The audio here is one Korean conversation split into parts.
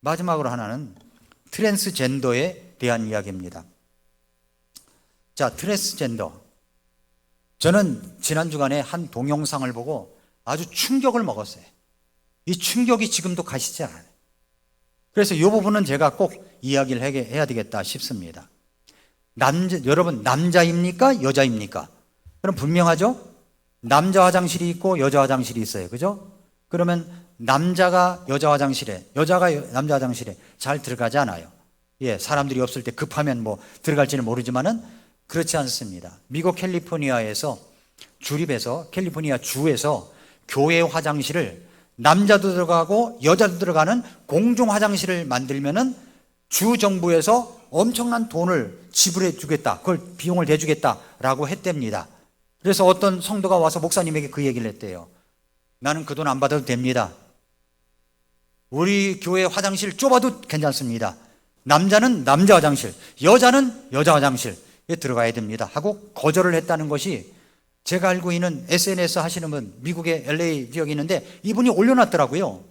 마지막으로 하나는 트랜스젠더에 대한 이야기입니다. 자, 트랜스젠더. 저는 지난 주간에 한 동영상을 보고 아주 충격을 먹었어요. 이 충격이 지금도 가시지 않아요. 그래서 이 부분은 제가 꼭 이야기를 해야 되겠다 싶습니다. 여러분, 남자입니까? 여자입니까? 그럼 분명하죠? 남자 화장실이 있고 여자 화장실이 있어요. 그죠? 그러면 남자가 여자 화장실에, 여자가 남자 화장실에 잘 들어가지 않아요. 예, 사람들이 없을 때 급하면 뭐 들어갈지는 모르지만은 그렇지 않습니다. 미국 캘리포니아에서 주립에서, 캘리포니아 주에서 교회 화장실을 남자도 들어가고 여자도 들어가는 공중 화장실을 만들면은 주 정부에서 엄청난 돈을 지불해 주겠다, 그걸 비용을 대주겠다라고 했답니다. 그래서 어떤 성도가 와서 목사님에게 그 얘기를 했대요. 나는 그 돈 안 받아도 됩니다. 우리 교회 화장실 좁아도 괜찮습니다. 남자는 남자 화장실, 여자는 여자 화장실에 들어가야 됩니다 하고 거절을 했다는 것이, 제가 알고 있는 SNS 하시는 분, 미국의 LA 지역이 있는데 이분이 올려놨더라고요.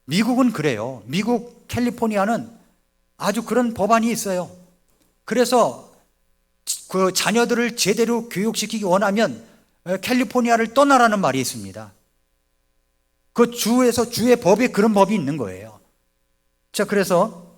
미국은 그래요. 미국 캘리포니아는 아주 그런 법안이 있어요. 그래서 그 자녀들을 제대로 교육시키기 원하면 캘리포니아를 떠나라는 말이 있습니다. 그 주에서, 주의 법에 그런 법이 있는 거예요. 자, 그래서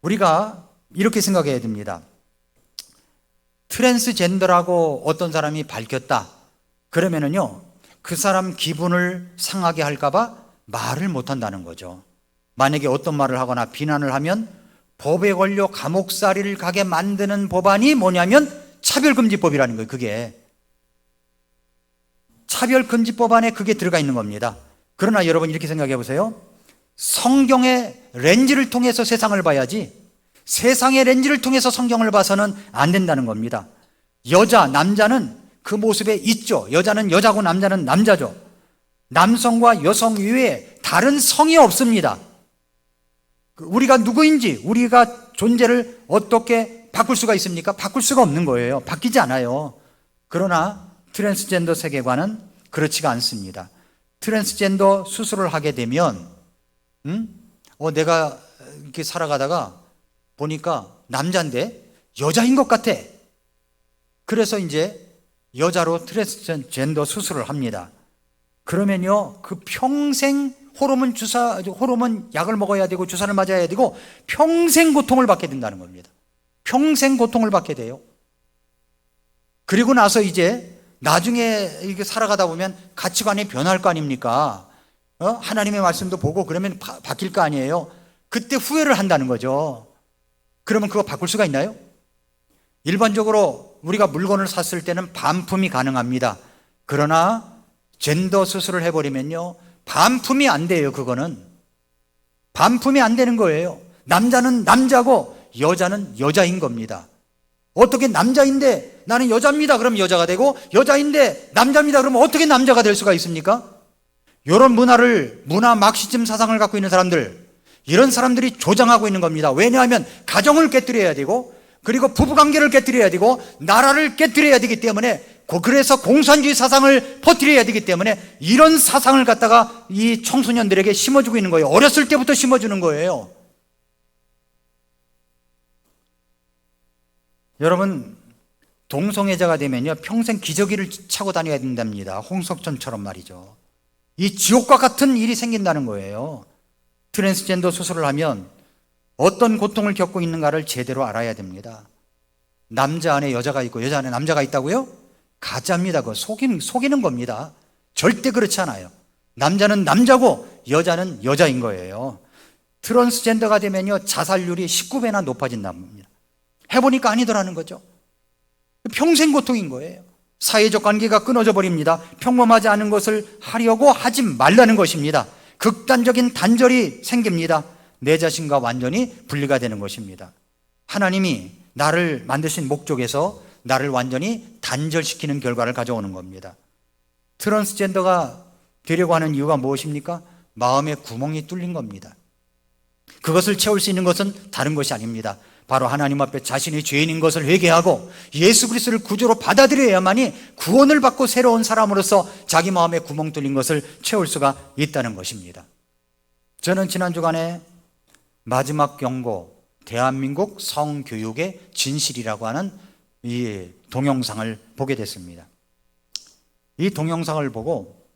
우리가 이렇게 생각해야 됩니다. 트랜스젠더라고 어떤 사람이 밝혔다 그러면은요, 그 사람 기분을 상하게 할까봐 말을 못한다는 거죠. 만약에 어떤 말을 하거나 비난을 하면 법에 걸려 감옥살이를 가게 만드는 법안이 뭐냐면 차별금지법이라는 거예요. 그게 차별금지법 안에 그게 들어가 있는 겁니다. 그러나 여러분 이렇게 생각해 보세요. 성경의 렌즈를 통해서 세상을 봐야지 세상의 렌즈를 통해서 성경을 봐서는 안 된다는 겁니다. 여자, 남자는 그 모습에 있죠. 여자는 여자고 남자는 남자죠. 남성과 여성 이외에 다른 성이 없습니다. 우리가 누구인지, 우리가 존재를 어떻게 바꿀 수가 있습니까? 바꿀 수가 없는 거예요. 바뀌지 않아요. 그러나 트랜스젠더 세계관은 그렇지가 않습니다. 트랜스젠더 수술을 하게 되면 내가 이렇게 살아가다가 보니까 남자인데 여자인 것 같아. 그래서 이제 여자로 트랜스젠더 수술을 합니다. 그러면요, 그 평생 호르몬 약을 먹어야 되고 주사를 맞아야 되고 평생 고통을 받게 된다는 겁니다. 평생 고통을 받게 돼요. 그리고 나서 이제 나중에 이렇게 살아가다 보면 가치관이 변할 거 아닙니까? 하나님의 말씀도 보고 그러면 바뀔 거 아니에요? 그때 후회를 한다는 거죠. 그러면 그거 바꿀 수가 있나요? 일반적으로 우리가 물건을 샀을 때는 반품이 가능합니다. 그러나 젠더 수술을 해버리면요, 반품이 안 돼요. 그거는 반품이 안 되는 거예요. 남자는 남자고 여자는 여자인 겁니다. 어떻게 남자인데 나는 여자입니다 그러면 여자가 되고, 여자인데 남자입니다 그러면 어떻게 남자가 될 수가 있습니까? 이런 문화 막시즘 사상을 갖고 있는 사람들, 이런 사람들이 조장하고 있는 겁니다. 왜냐하면 가정을 깨뜨려야 되고, 그리고 부부관계를 깨뜨려야 되고, 나라를 깨뜨려야 되기 때문에, 그래서 공산주의 사상을 퍼뜨려야 되기 때문에 이런 사상을 갖다가 이 청소년들에게 심어주고 있는 거예요. 어렸을 때부터 심어주는 거예요. 여러분, 동성애자가 되면요, 평생 기저귀를 차고 다녀야 된답니다. 홍석천처럼 말이죠. 이 지옥과 같은 일이 생긴다는 거예요. 트랜스젠더 수술을 하면 어떤 고통을 겪고 있는가를 제대로 알아야 됩니다. 남자 안에 여자가 있고 여자 안에 남자가 있다고요? 가짜입니다. 그거 속이는 겁니다. 절대 그렇지 않아요. 남자는 남자고 여자는 여자인 거예요. 트랜스젠더가 되면요, 자살률이 19배나 높아진다는 겁니다. 해보니까 아니더라는 거죠. 평생 고통인 거예요. 사회적 관계가 끊어져 버립니다. 평범하지 않은 것을 하려고 하지 말라는 것입니다. 극단적인 단절이 생깁니다. 내 자신과 완전히 분리가 되는 것입니다. 하나님이 나를 만드신 목적에서 나를 완전히 단절시키는 결과를 가져오는 겁니다. 트랜스젠더가 되려고 하는 이유가 무엇입니까? 마음에 구멍이 뚫린 겁니다. 그것을 채울 수 있는 것은 다른 것이 아닙니다. 바로 하나님 앞에 자신이 죄인인 것을 회개하고 예수 그리스도를 구주로 받아들여야만이 구원을 받고 새로운 사람으로서 자기 마음에 구멍 뚫린 것을 채울 수가 있다는 것입니다. 저는 지난 주간에 마지막 경고, 대한민국 성교육의 진실이라고 하는 이 동영상을 보게 됐습니다. 이 동영상을 보고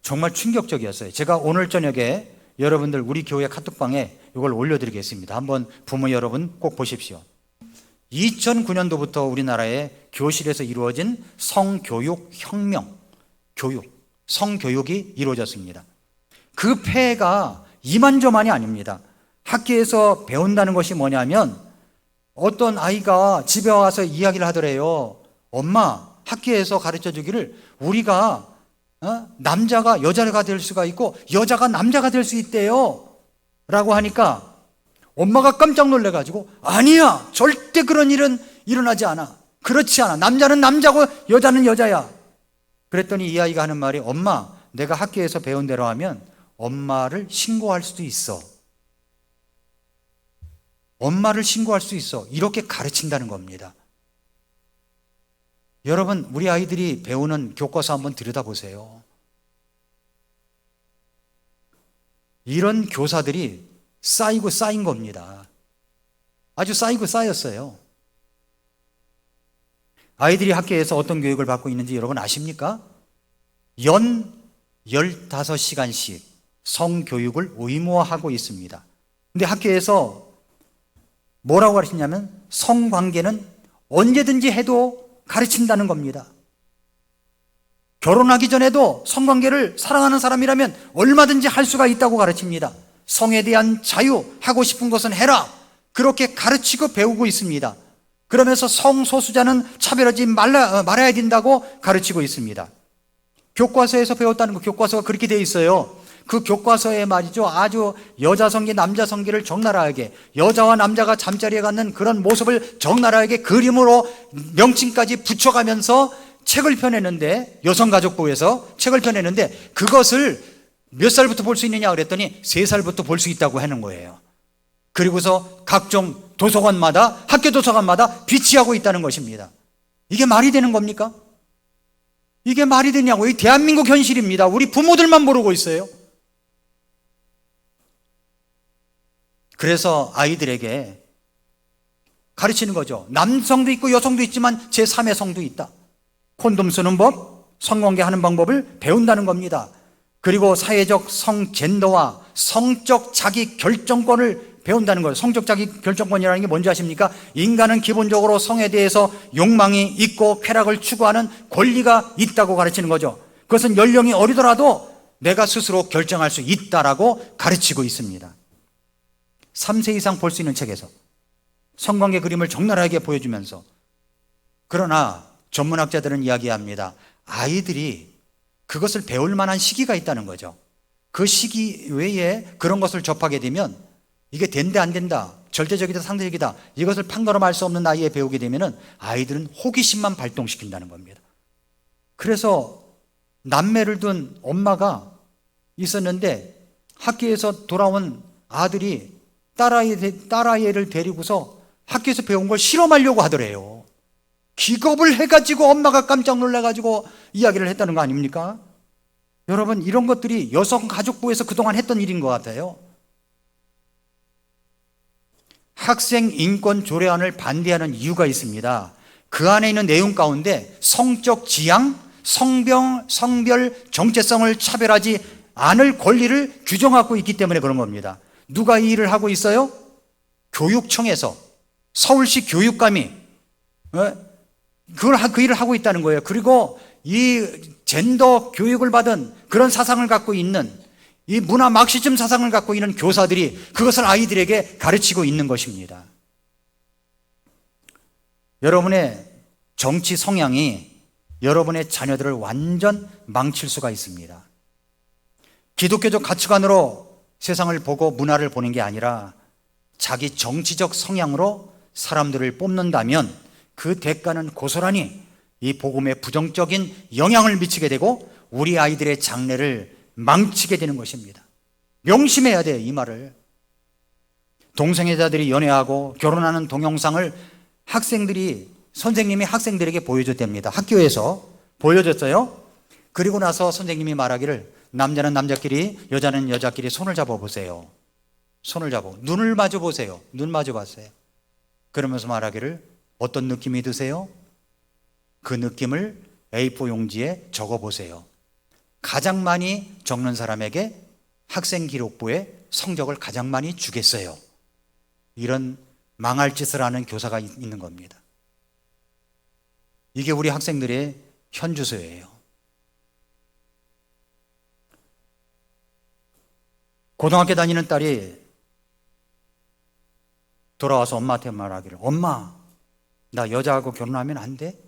정말 충격적이었어요. 제가 오늘 저녁에 여러분들 우리 교회 카톡방에 이걸 올려드리겠습니다. 한번 부모 여러분 꼭 보십시오. 2009년도부터 우리나라의 교실에서 이루어진 성교육 혁명, 성교육이 이루어졌습니다. 그 폐해가 이만저만이 아닙니다. 학교에서 배운다는 것이 뭐냐면 어떤 아이가 집에 와서 이야기를 하더래요. 엄마, 학교에서 가르쳐 주기를 우리가 남자가 여자가 될 수가 있고 여자가 남자가 될 수 있대요 라고 하니까 엄마가 깜짝 놀래가지고 아니야, 절대 그런 일은 일어나지 않아. 그렇지 않아. 남자는 남자고 여자는 여자야. 그랬더니 이 아이가 하는 말이 엄마, 내가 학교에서 배운 대로 하면 엄마를 신고할 수도 있어. 엄마를 신고할 수 있어. 이렇게 가르친다는 겁니다. 여러분, 우리 아이들이 배우는 교과서 한번 들여다보세요. 이런 교사들이 쌓이고 쌓인 겁니다. 아주 쌓이고 쌓였어요. 아이들이 학교에서 어떤 교육을 받고 있는지 여러분 아십니까? 연 15시간씩 성교육을 의무화하고 있습니다. 근데 학교에서 뭐라고 가르치냐면 성관계는 언제든지 해도 가르친다는 겁니다. 결혼하기 전에도 성관계를 사랑하는 사람이라면 얼마든지 할 수가 있다고 가르칩니다. 성에 대한 자유, 하고 싶은 것은 해라. 그렇게 가르치고 배우고 있습니다. 그러면서 성소수자는 차별하지 말아야 된다고 가르치고 있습니다. 교과서에서 배웠다는 거, 교과서가 그렇게 되어 있어요. 그 교과서에 말이죠, 아주 여자 성기, 남자 성기를 적나라하게, 여자와 남자가 잠자리에 갖는 그런 모습을 적나라하게 그림으로 명칭까지 붙여가면서 책을 펴내는데, 여성가족부에서 책을 펴내는데 그것을 몇 살부터 볼 수 있느냐 그랬더니 3살부터 볼 수 있다고 하는 거예요. 그리고서 각종 도서관마다, 학교 도서관마다 비치하고 있다는 것입니다. 이게 말이 되는 겁니까? 이게 말이 되냐고. 이 대한민국 현실입니다. 우리 부모들만 모르고 있어요. 그래서 아이들에게 가르치는 거죠. 남성도 있고 여성도 있지만 제3의 성도 있다. 콘돔 쓰는 법, 성관계 하는 방법을 배운다는 겁니다. 그리고 사회적 성젠더와 성적 자기 결정권을 배운다는 거예요. 성적 자기 결정권이라는 게 뭔지 아십니까? 인간은 기본적으로 성에 대해서 욕망이 있고 쾌락을 추구하는 권리가 있다고 가르치는 거죠. 그것은 연령이 어리더라도 내가 스스로 결정할 수 있다라고 가르치고 있습니다. 3세 이상 볼 수 있는 책에서 성관계 그림을 적나라하게 보여주면서, 그러나 전문학자들은 이야기합니다. 아이들이 그것을 배울 만한 시기가 있다는 거죠. 그 시기 외에 그런 것을 접하게 되면 이게 된다 안 된다, 절대적이다 상대적이다, 이것을 판가름할 수 없는 나이에 배우게 되면 아이들은 호기심만 발동시킨다는 겁니다. 그래서 남매를 둔 엄마가 있었는데 학교에서 돌아온 아들이 딸아이를 데리고서 학교에서 배운 걸 실험하려고 하더래요. 기겁을 해가지고 엄마가 깜짝 놀라가지고 이야기를 했다는 거 아닙니까? 여러분, 이런 것들이 여성가족부에서 그동안 했던 일인 것 같아요. 학생 인권 조례안을 반대하는 이유가 있습니다. 그 안에 있는 내용 가운데 성적 지향, 성별 정체성을 차별하지 않을 권리를 규정하고 있기 때문에 그런 겁니다. 누가 이 일을 하고 있어요? 교육청에서, 서울시 교육감이 그 일을 하고 있다는 거예요. 그리고 이 젠더 교육을 받은 그런 사상을 갖고 있는, 이 문화 막시즘 사상을 갖고 있는 교사들이 그것을 아이들에게 가르치고 있는 것입니다. 여러분의 정치 성향이 여러분의 자녀들을 완전 망칠 수가 있습니다. 기독교적 가치관으로 세상을 보고 문화를 보는 게 아니라 자기 정치적 성향으로 사람들을 뽑는다면 그 대가는 고스란히 이 복음에 부정적인 영향을 미치게 되고 우리 아이들의 장래를 망치게 되는 것입니다. 명심해야 돼요, 이 말을. 동성애자들이 연애하고 결혼하는 동영상을 선생님이 학생들에게 보여줬답니다. 학교에서 보여줬어요. 그리고 나서 선생님이 말하기를 남자는 남자끼리, 여자는 여자끼리 손을 잡아보세요. 손을 잡아. 눈을 마주 보세요. 눈 마주 봤어요. 그러면서 말하기를 어떤 느낌이 드세요? 그 느낌을 A4 용지에 적어보세요. 가장 많이 적는 사람에게 학생기록부에 성적을 가장 많이 주겠어요. 이런 망할 짓을 하는 교사가 있는 겁니다. 이게 우리 학생들의 현주소예요. 고등학교 다니는 딸이 돌아와서 엄마한테 말하기를 엄마, 나 여자하고 결혼하면 안 돼?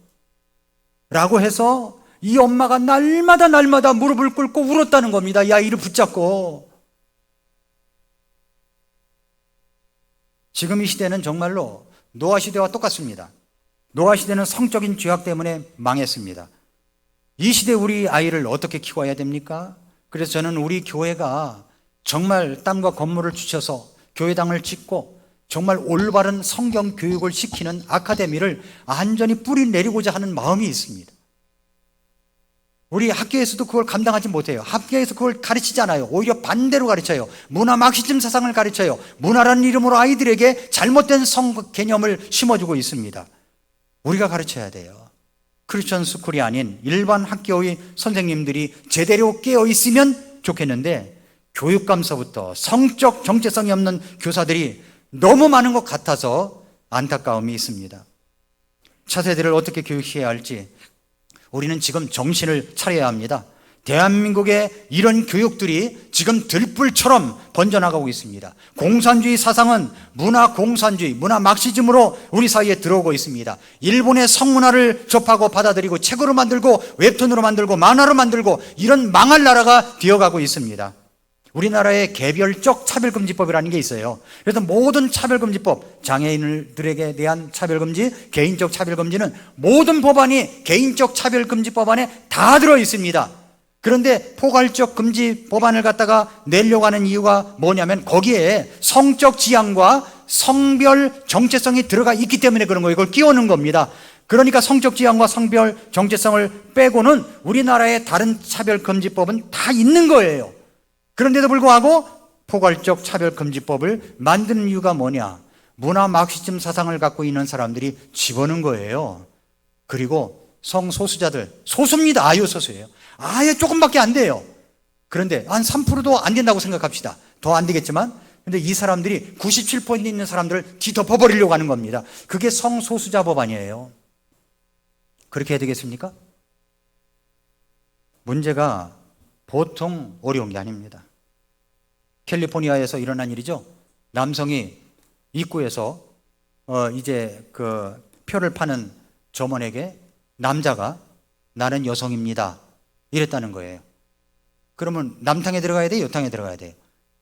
라고 해서 이 엄마가 날마다 무릎을 꿇고 울었다는 겁니다. 이 아이를 붙잡고. 지금 이 시대는 정말로 노아 시대와 똑같습니다. 노아 시대는 성적인 죄악 때문에 망했습니다. 이 시대 우리 아이를 어떻게 키워야 됩니까? 그래서 저는 우리 교회가 정말 땅과 건물을 주셔서 교회당을 짓고 정말 올바른 성경 교육을 시키는 아카데미를 완전히 뿌리 내리고자 하는 마음이 있습니다. 우리 학교에서도 그걸 감당하지 못해요. 학교에서 그걸 가르치지 않아요. 오히려 반대로 가르쳐요. 문화 마크시즘 사상을 가르쳐요. 문화라는 이름으로 아이들에게 잘못된 성 개념을 심어주고 있습니다. 우리가 가르쳐야 돼요. 크리스천 스쿨이 아닌 일반 학교의 선생님들이 제대로 깨어 있으면 좋겠는데 교육감서부터 성적 정체성이 없는 교사들이 너무 많은 것 같아서 안타까움이 있습니다. 차세대를 어떻게 교육해야 할지 우리는 지금 정신을 차려야 합니다. 대한민국의 이런 교육들이 지금 들불처럼 번져나가고 있습니다. 공산주의 사상은 문화 공산주의, 문화 막시즘으로 우리 사이에 들어오고 있습니다. 일본의 성문화를 접하고 받아들이고 책으로 만들고 웹툰으로 만들고 만화로 만들고 이런 망할 나라가 되어가고 있습니다. 우리나라의 개별적 차별금지법이라는 게 있어요. 그래서 모든 차별금지법, 장애인들에게 대한 차별금지, 개인적 차별금지는 모든 법안이 개인적 차별금지법 안에 다 들어 있습니다. 그런데 포괄적 금지 법안을 갖다가 내려고 하는 이유가 뭐냐면 거기에 성적 지향과 성별 정체성이 들어가 있기 때문에 그런 거예요. 이걸 끼워넣은 겁니다. 그러니까 성적 지향과 성별 정체성을 빼고는 우리나라의 다른 차별금지법은 다 있는 거예요. 그런데도 불구하고 포괄적 차별금지법을 만드는 이유가 뭐냐? 문화 마크시즘 사상을 갖고 있는 사람들이 집어넣은 거예요. 그리고 성소수자들, 소수입니다. 아유 소수예요. 아예 조금밖에 안 돼요. 그런데 한 3%도 안 된다고 생각합시다. 더 안 되겠지만, 근데 이 사람들이 97% 있는 사람들을 뒤덮어버리려고 하는 겁니다. 그게 성소수자 법안이에요. 그렇게 해야 되겠습니까? 문제가 보통 어려운 게 아닙니다. 캘리포니아에서 일어난 일이죠. 남성이 입구에서 이제 그 표를 파는 점원에게 남자가 나는 여성입니다 이랬다는 거예요. 그러면 남탕에 들어가야 돼요? 여탕에 들어가야 돼요?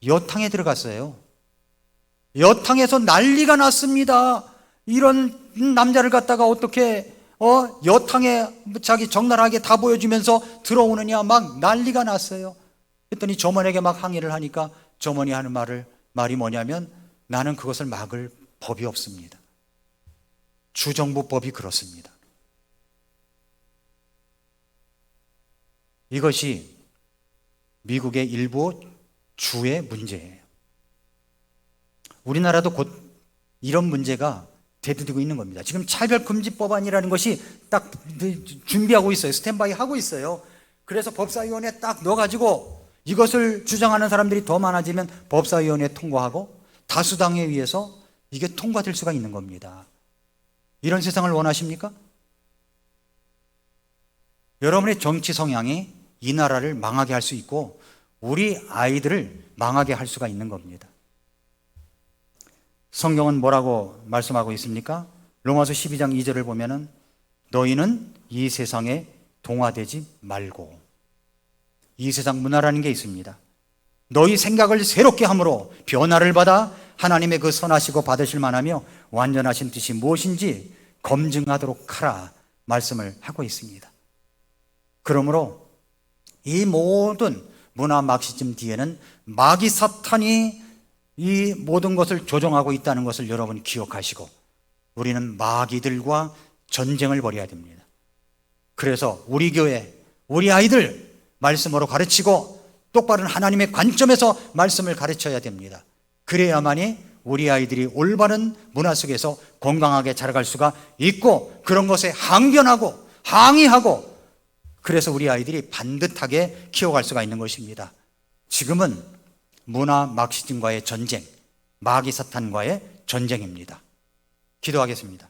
여탕에 들어갔어요. 여탕에서 난리가 났습니다. 이런 남자를 갖다가 어떻게 여탕에 자기 적나라하게 다 보여주면서 들어오느냐 막 난리가 났어요. 그랬더니 점원에게 막 항의를 하니까 점원이 하는 말이 뭐냐면 나는 그것을 막을 법이 없습니다. 주정부법이 그렇습니다. 이것이 미국의 일부 주의 문제예요. 우리나라도 곧 이런 문제가 대두되고 있는 겁니다. 지금 차별금지법안이라는 것이 딱 준비하고 있어요. 스탠바이 하고 있어요. 그래서 법사위원회에 딱 넣어가지고 이것을 주장하는 사람들이 더 많아지면 법사위원회에 통과하고 다수당에 의해서 이게 통과될 수가 있는 겁니다. 이런 세상을 원하십니까? 여러분의 정치 성향이 이 나라를 망하게 할 수 있고 우리 아이들을 망하게 할 수가 있는 겁니다. 성경은 뭐라고 말씀하고 있습니까? 로마서 12장 2절을 보면은 너희는 이 세상에 동화되지 말고, 이 세상 문화라는 게 있습니다. 너희 생각을 새롭게 함으로 변화를 받아 하나님의 그 선하시고 받으실 만하며 완전하신 뜻이 무엇인지 검증하도록 하라 말씀을 하고 있습니다. 그러므로 이 모든 문화 막시즘 뒤에는 마귀 사탄이 이 모든 것을 조종하고 있다는 것을 여러분 기억하시고 우리는 마귀들과 전쟁을 벌여야 됩니다. 그래서 우리 교회, 우리 아이들 말씀으로 가르치고 똑바른 하나님의 관점에서 말씀을 가르쳐야 됩니다. 그래야만이 우리 아이들이 올바른 문화 속에서 건강하게 자라갈 수가 있고, 그런 것에 항변하고 항의하고, 그래서 우리 아이들이 반듯하게 키워갈 수가 있는 것입니다. 지금은 문화 막시즘과의 전쟁, 마귀 사탄과의 전쟁입니다. 기도하겠습니다.